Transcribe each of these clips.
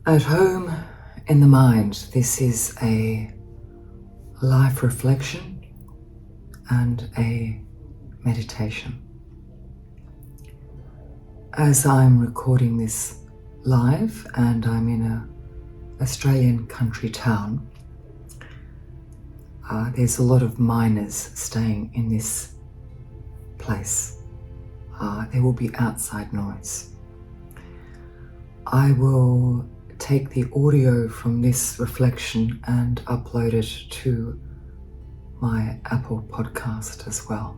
At home in the mind, this is a life reflection and a meditation. As I'm recording this live and I'm in an Australian country town, there's a lot of miners staying in this place. There will be outside noise. I will take the audio from this reflection and upload it to my Apple podcast as well.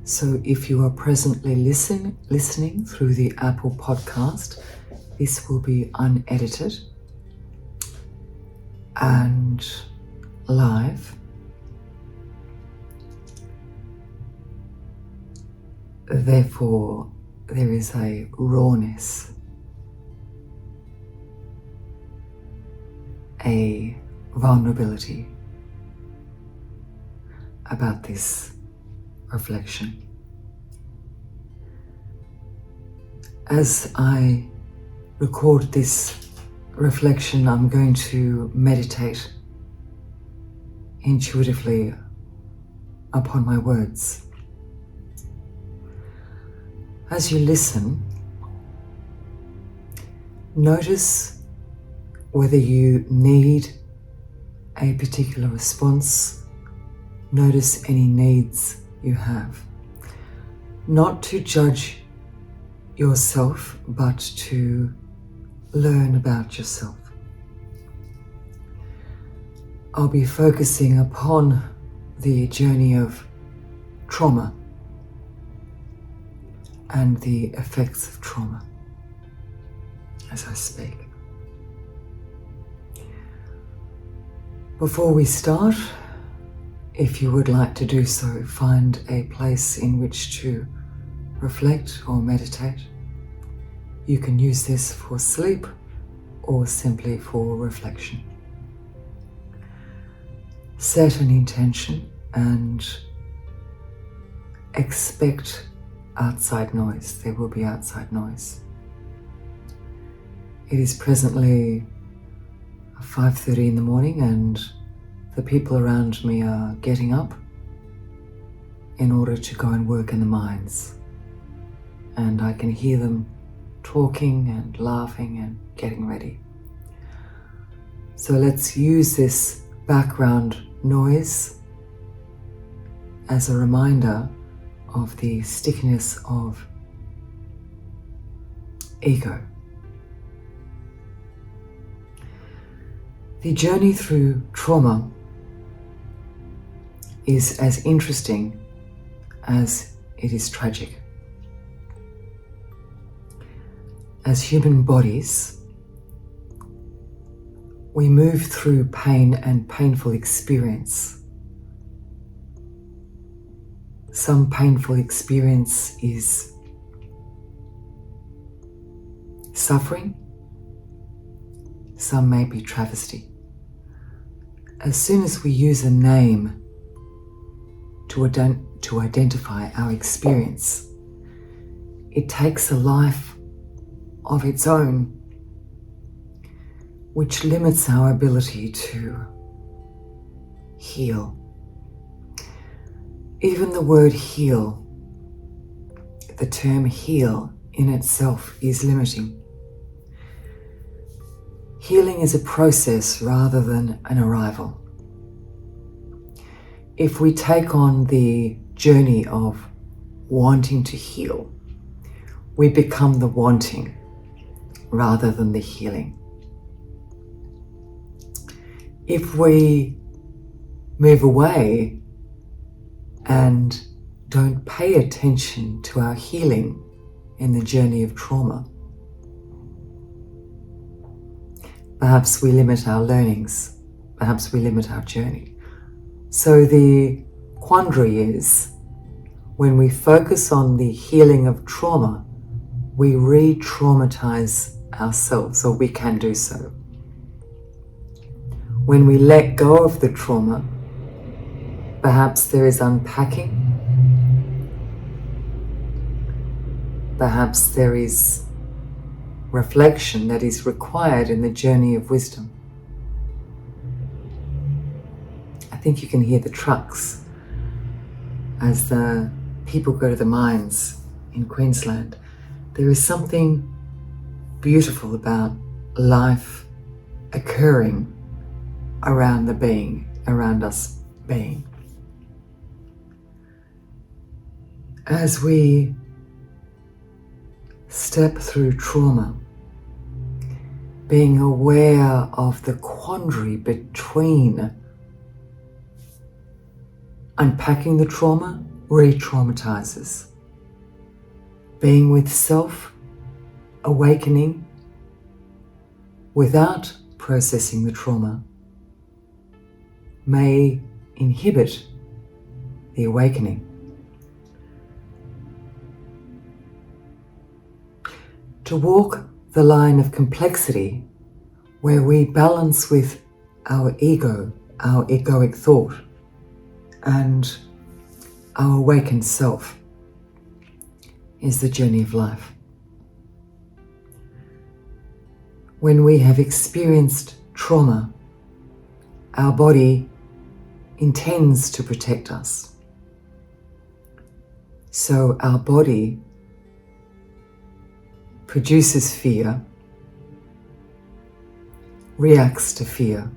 So if you are presently listening through the Apple podcast, this will be unedited and live. Therefore, there is a rawness, a vulnerability about this reflection. As I record this reflection, I'm going to meditate intuitively upon my words. As you listen, notice whether you need a particular response. Notice any needs you have. Not to judge yourself, but to learn about yourself. I'll be focusing upon the journey of trauma and the effects of trauma as I speak. Before we start, if you would like to do so, find a place in which to reflect or meditate. You can use this for sleep or simply for reflection. Set an intention and expect outside noise. There will be outside noise. It is presently 5:30 in the morning and the people around me are getting up in order to go and work in the mines. And I can hear them talking and laughing and getting ready. So let's use this background noise as a reminder of the stickiness of ego. The journey through trauma is as interesting as it is tragic. As human bodies, we move through pain and painful experience. Some painful experience is suffering, some may be travesty. As soon as we use a name to identify our experience, it takes a life of its own, which limits our ability to heal. Even the word heal, the term heal in itself is limiting. Healing is a process rather than an arrival. If we take on the journey of wanting to heal, we become the wanting rather than the healing. If we move away and don't pay attention to our healing in the journey of trauma, perhaps we limit our learnings, perhaps we limit our journey. So the quandary is, when we focus on the healing of trauma, we re-traumatize ourselves, or we can do so. When we let go of the trauma, perhaps there is unpacking, perhaps there is reflection that is required in the journey of wisdom. I think you can hear the trucks as the people go to the mines in Queensland. There is something beautiful about life occurring around us being. As we step through trauma, being aware of the quandary between unpacking the trauma re-traumatizes. Being with self, awakening without processing the trauma may inhibit the awakening. To walk the line of complexity where we balance with our ego, our egoic thought, and our awakened self is the journey of life. When we have experienced trauma, our body intends to protect us. So our body produces fear, reacts to fear,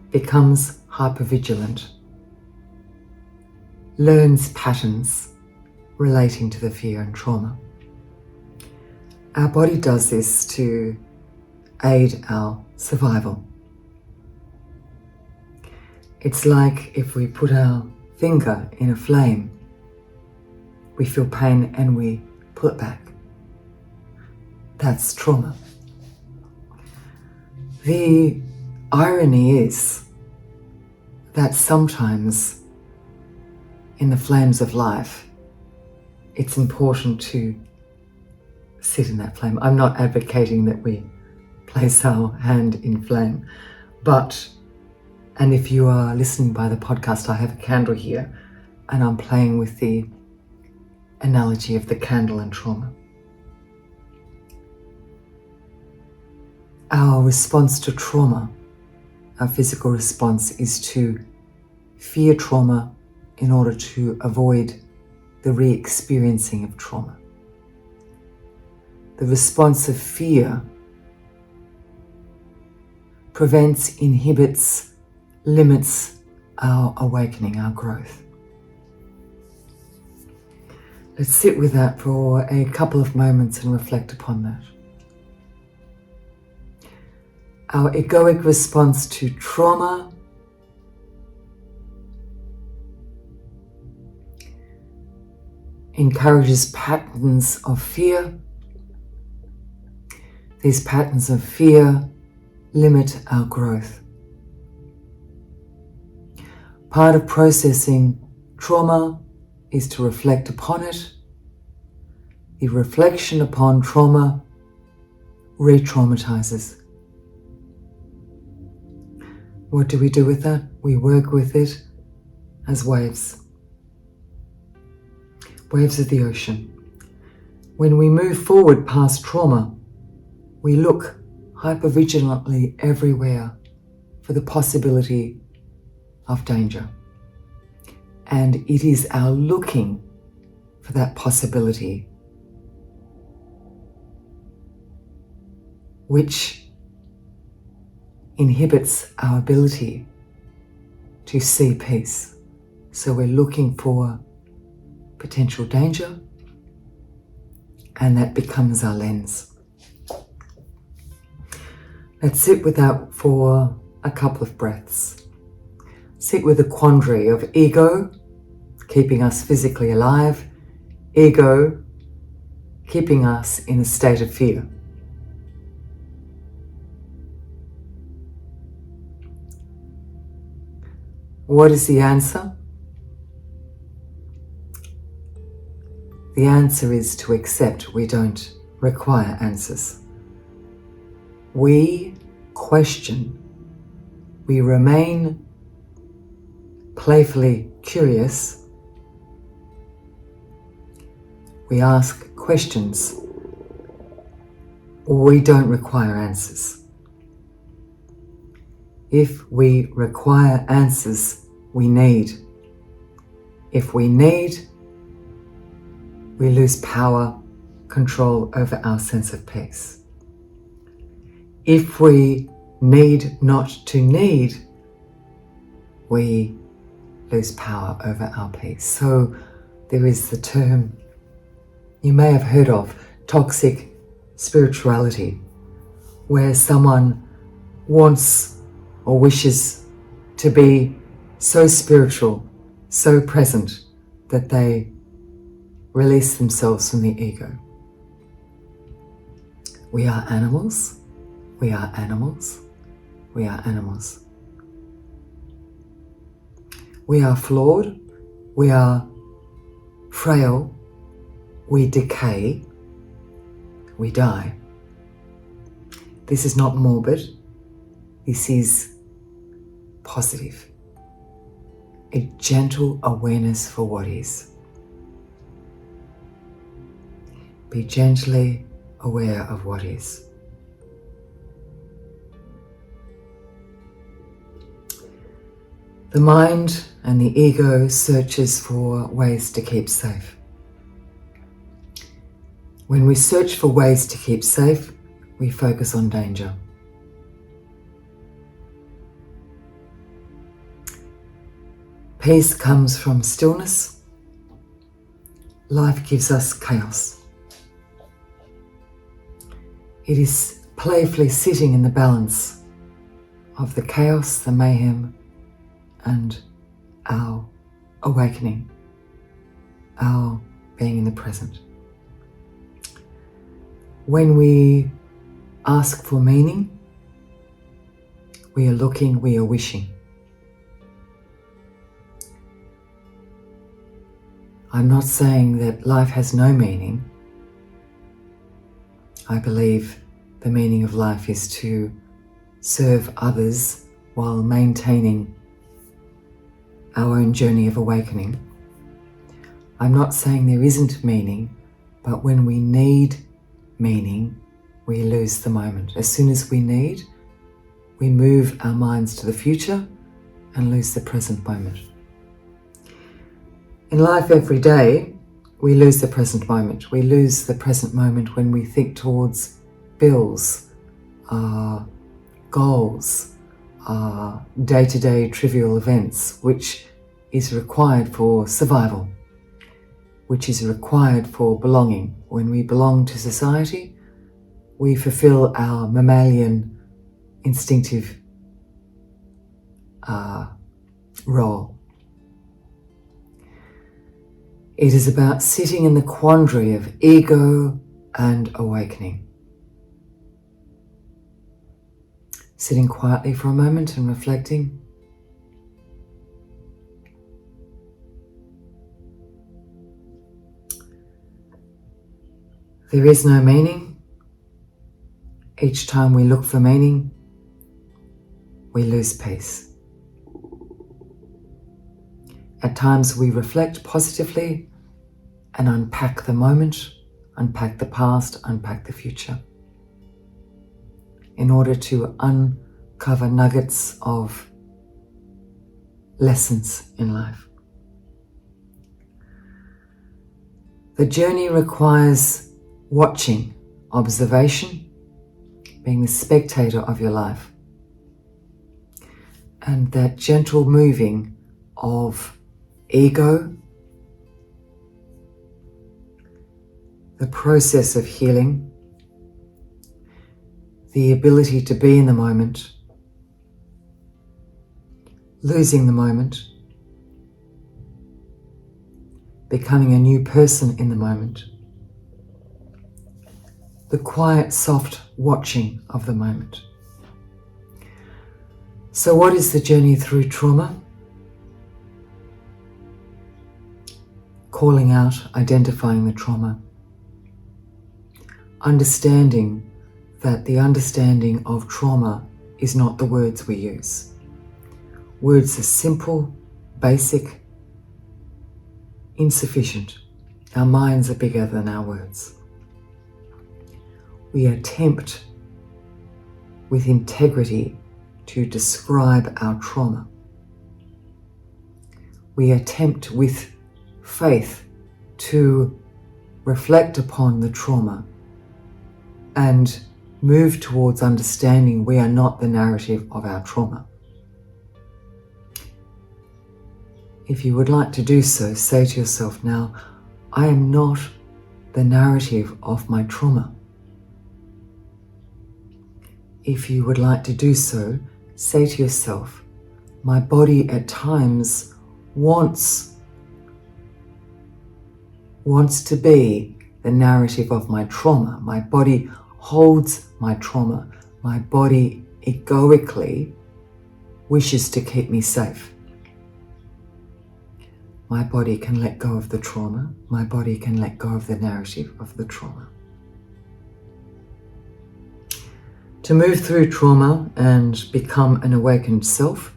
becomes hypervigilant, learns patterns relating to the fear and trauma. Our body does this to aid our survival. It's like if we put our finger in a flame, we feel pain and we pull it back. That's trauma. The irony is that sometimes in the flames of life, it's important to sit in that flame. I'm not advocating that we place our hand in flame, and if you are listening by the podcast, I have a candle here and I'm playing with the analogy of the candle and trauma. Our response to trauma, our physical response, is to fear trauma in order to avoid the re-experiencing of trauma. The response of fear prevents, inhibits, limits our awakening, our growth. Let's sit with that for a couple of moments and reflect upon that. Our egoic response to trauma encourages patterns of fear. These patterns of fear limit our growth. Part of processing trauma is to reflect upon it. The reflection upon trauma re-traumatizes. What do we do with that? We work with it as waves. Waves of the ocean. When we move forward past trauma, we look hypervigilantly everywhere for the possibility of danger. And it is our looking for that possibility which inhibits our ability to see peace. So we're looking for potential danger, and that becomes our lens. Let's sit with that for a couple of breaths. Sit with the quandary of ego, keeping us physically alive, ego, keeping us in a state of fear. What is the answer? The answer is to accept we don't require answers. We question. We remain playfully curious. We ask questions We don't require answers. If we require answers, we need. If we need, we lose power, control over our sense of peace. If we need not to need, we lose power over our peace. So there is the term you may have heard of, toxic spirituality, where someone wants or wishes to be so spiritual, so present, that they release themselves from the ego. We are animals. We are animals. We are animals. We are flawed. We are frail. We decay. We die. This is not morbid. This is positive. A gentle awareness for what is. Be gently aware of what is. The mind and the ego searches for ways to keep safe. When we search for ways to keep safe, we focus on danger. Peace comes from stillness. Life gives us chaos. It is playfully sitting in the balance of the chaos, the mayhem, and our awakening, our being in the present. When we ask for meaning, we are looking, we are wishing. I'm not saying that life has no meaning. I believe the meaning of life is to serve others while maintaining our own journey of awakening. I'm not saying there isn't meaning, but when we need meaning, we lose the moment. As soon as we need, we move our minds to the future and lose the present moment. In life every day, we lose the present moment. We lose the present moment when we think towards bills, goals, day-to-day trivial events, which is required for survival, which is required for belonging. When we belong to society, we fulfill our mammalian instinctive role. It is about sitting in the quandary of ego and awakening. Sitting quietly for a moment and reflecting. There is no meaning. Each time we look for meaning, we lose peace. At times we reflect positively and unpack the moment, unpack the past, unpack the future, in order to uncover nuggets of lessons in life. The journey requires watching, observation, being the spectator of your life, and that gentle moving of ego, the process of healing, the ability to be in the moment, losing the moment, becoming a new person in the moment, the quiet, soft watching of the moment. So what is the journey through trauma? Calling out, identifying the trauma, understanding that the understanding of trauma is not the words we use. Words are simple, basic, insufficient. Our minds are bigger than our words. we attempt with integrity to describe our trauma. We attempt with faith to reflect upon the trauma and move towards understanding we are not the narrative of our trauma. If you would like to do so, say to yourself now, I am not the narrative of my trauma. If you would like to do so, say to yourself, my body at times wants to be the narrative of my trauma. My body holds my trauma. My body egoically wishes to keep me safe. My body can let go of the trauma. My body can let go of the narrative of the trauma. To move through trauma and become an awakened self,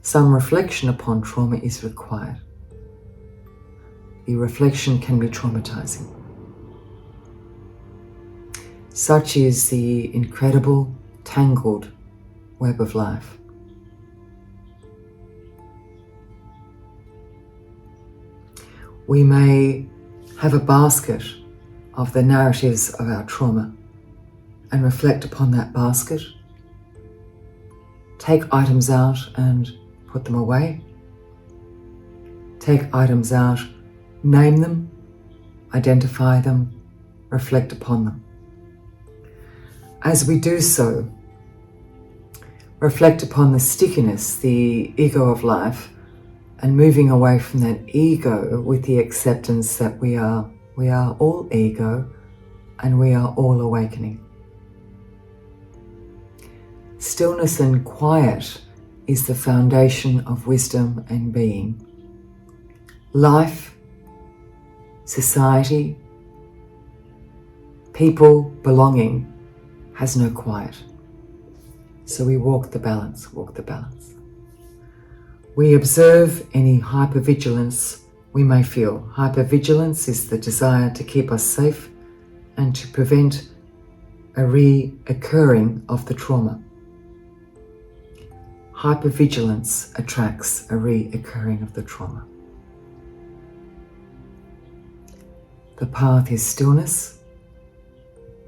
some reflection upon trauma is required. The reflection can be traumatizing. Such is the incredible, tangled web of life. We may have a basket of the narratives of our trauma and reflect upon that basket, take items out and put them away, take items out, name them, identify them, reflect upon them. As we do so, reflect upon the stickiness, the ego of life, and moving away from that ego with the acceptance that we are all ego and we are all awakening. Stillness and quiet is the foundation of wisdom and being. Life, society, people, belonging has no quiet. So we walk the balance. We observe any hypervigilance we may feel. Hypervigilance is the desire to keep us safe and to prevent a reoccurring of the trauma. Hypervigilance attracts a reoccurring of the trauma. The path is stillness,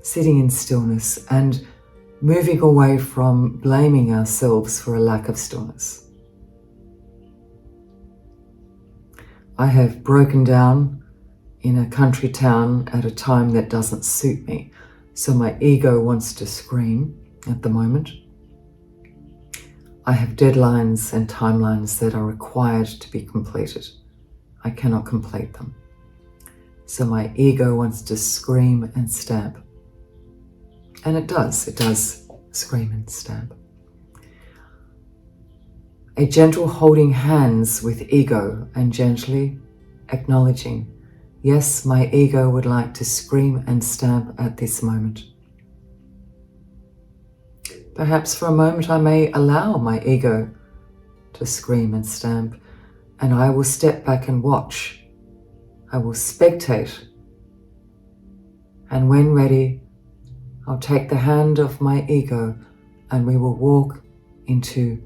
sitting in stillness and moving away from blaming ourselves for a lack of stillness. I have broken down in a country town at a time that doesn't suit me, so my ego wants to scream at the moment. I have deadlines and timelines that are required to be completed. I cannot complete them. So my ego wants to scream and stamp. And it does scream and stamp. A gentle holding hands with ego and gently acknowledging, yes, my ego would like to scream and stamp at this moment. Perhaps for a moment I may allow my ego to scream and stamp, and I will step back and watch. I will spectate. And when ready, I'll take the hand of my ego and we will walk into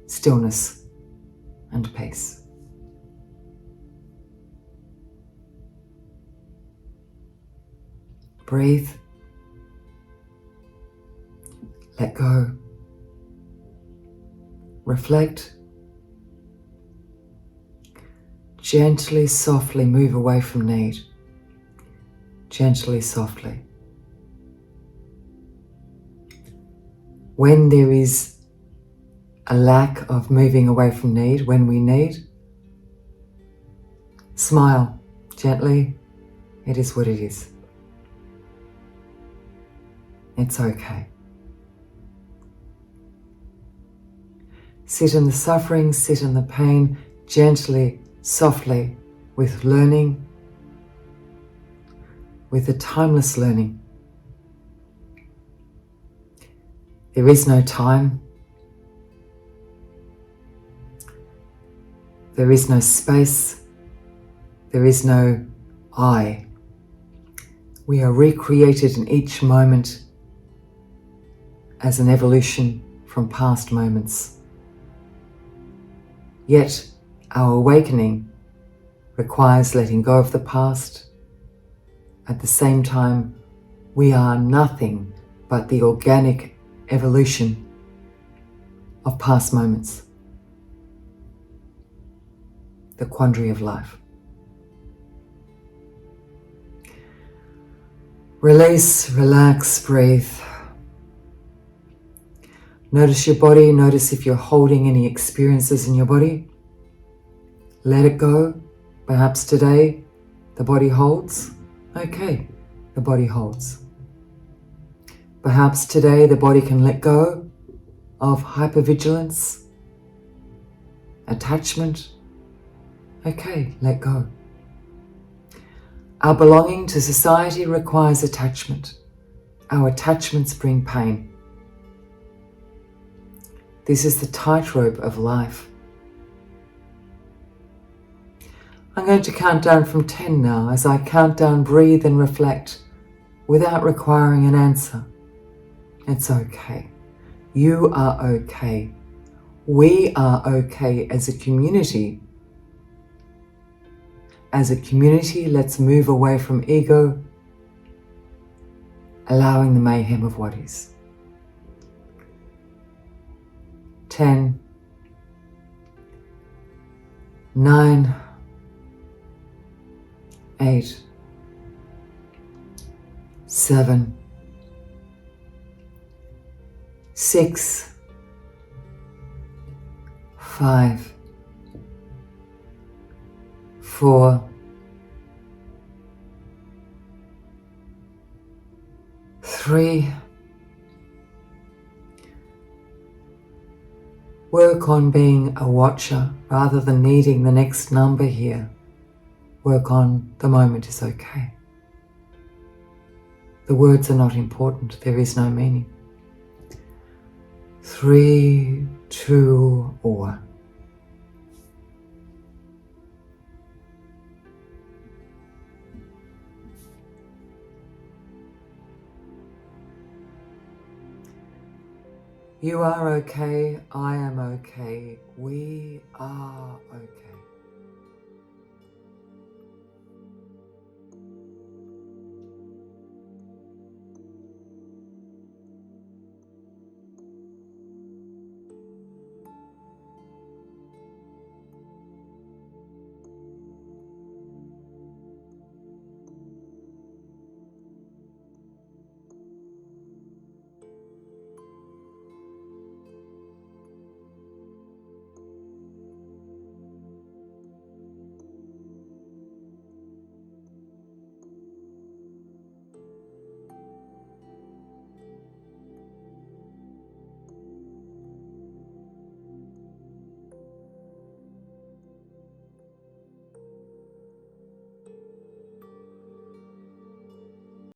stillness and peace. Breathe. Let go. Reflect. Gently, softly move away from need. Gently, softly. When there is a lack of moving away from need, when we need, smile gently. It is what it is. It's okay. Sit in the suffering, sit in the pain, gently, softly, with learning, with a timeless learning. There is no time. There is no space. There is no I. We are recreated in each moment as an evolution from past moments. Yet our awakening requires letting go of the past. At the same time, we are nothing but the organic evolution of past moments. The quandary of life. Release, relax, breathe. Notice your body. Notice if you're holding any experiences in your body. Let it go. Perhaps today the body holds. Okay, the body holds. Perhaps today the body can let go of hypervigilance, attachment. Okay, let go. Our belonging to society requires attachment. Our attachments bring pain. This is the tightrope of life. I'm going to count down from 10 now. As I count down, breathe and reflect without requiring an answer. It's okay. You are okay. We are okay as a community. As a community, let's move away from ego, allowing the mayhem of what is. 10, 9, 8, 7, 6, 5, 4, 3. Work on being a watcher rather than needing the next number here. Work on the moment is okay. The words are not important. There is no meaning. 3, 2, 1. You are okay. I am okay. We are okay.